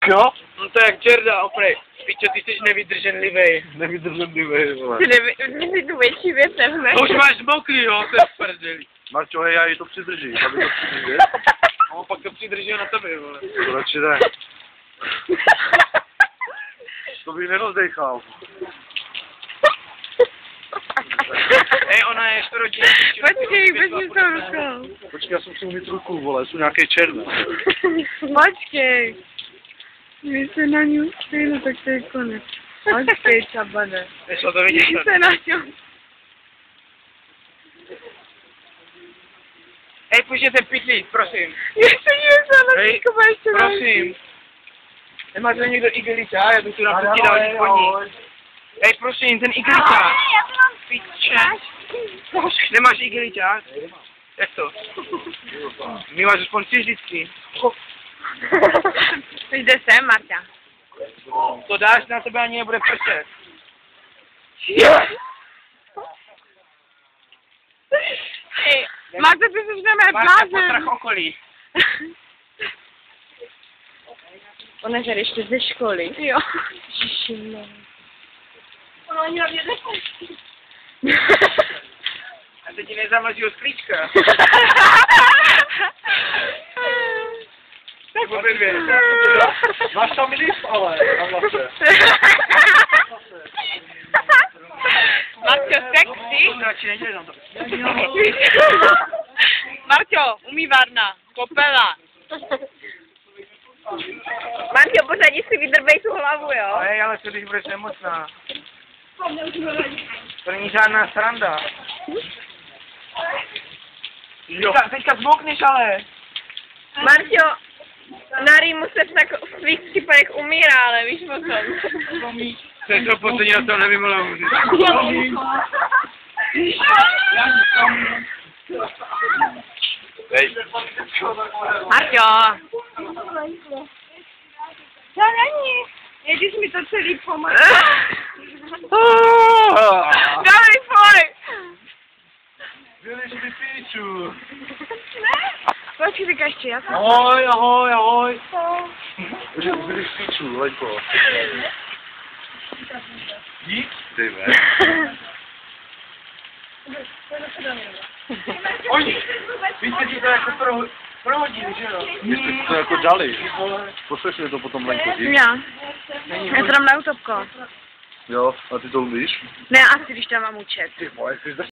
Jo? No to jak Čerda, oprej. Pičo, ty jsi nevydrženlivej. Nevydrženlivej, vole. Ty tu větší věc nevme. To už máš mokrý, jo, to je v prdeli. Marťo, hej, já ji to přidržím, aby to přidržím. No, pak to přidrží na tebe, vole. To radši ne. To bych nerozdechal. Hej, ona je rodina. Počkej, bez mi to rukou. Počkej, já jsem si umít ruku, vole, jsou nějaké černé. Počkej. My se na ní uspěli, tak to je konec. Počkej, čabane. Nešlo to vidět. My se na ní. Hej, půjďte pitlík, prosím. Ještě něco na Hej, prosím. Nemá to někdo igelita? Já bych tu napustí další koní. Hej, prosím, ten igelita. Piče. Nemáš igelita? Jak to? My máš aspoň vždycky. Jde sem, Marta. To dáš, na tebe ani nebude prčet. Hej, Marta, ty jsi na mé Máš blázen. potrach okolí. Ona žere ještě ze školy. Jo. Žižino. Ona ani na mě nepustí. A teď ti nezamlží od sklíčka. Tak obě dvě. Máš tam list, ale, na vlase. Marťo, sexy. Radši nedělej tam to. Marťo, umývárna, kopela. Marťo, pořádně si vydrbej tu hlavu, jo? Hej, ale co když budeš nemocná? To není žádná sranda. Jo. Teďka zmokneš ale. Marťo, na Rýmu se v svých případech umírá, ale víš o tom. To je to poslední, na to nevím, ale můžu. Hej. Marťo. To není. Ježíš mi to celý pomáhá. Dobrý, pojď. Vyliš mi píču. Počkej, říkáš ještě, já jsem... Ahoj, ahoj, ahoj. Vyliš píču, Leďko. Dík? Ty ve. Oni, víte, že to jako prohodili, že jo? Jestli to jako dali. Posleš mi to potom, Lenko, dík. Já. Já to dám na utopko. Jo, a ty to umíš? Ne, asi když tam mám účet. Ty vole, jsi